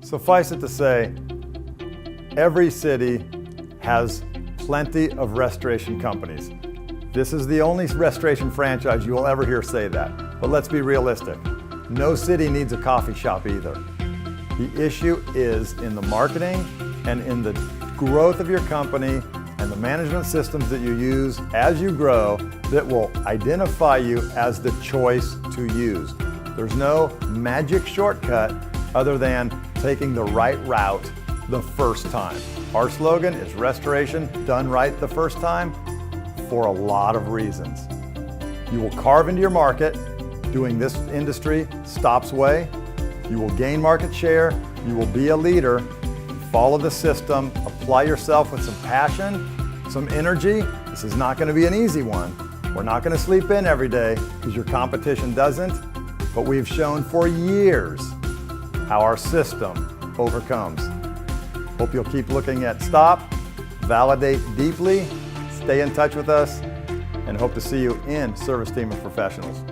Suffice it to say, every city has plenty of restoration companies. This is the only restoration franchise you will ever hear say that. But let's be realistic. No city needs a coffee shop either. The issue is in the marketing and in the growth of your company and the management systems that you use as you grow that will identify you as the choice to use. There's no magic shortcut other than taking the right route the first time. Our slogan is restoration done right the first time for a lot of reasons. You will carve into your market doing this industry Stop's way. You will gain market share. You will be a leader. Follow the system. Apply yourself with some passion, some energy. This is not going to be an easy one. We're not going to sleep in every day because your competition doesn't. But we've shown for years how our system overcomes. Hope you'll keep looking at Stop, validate deeply, stay in touch with us, and hope to see you in Service Team of Professionals.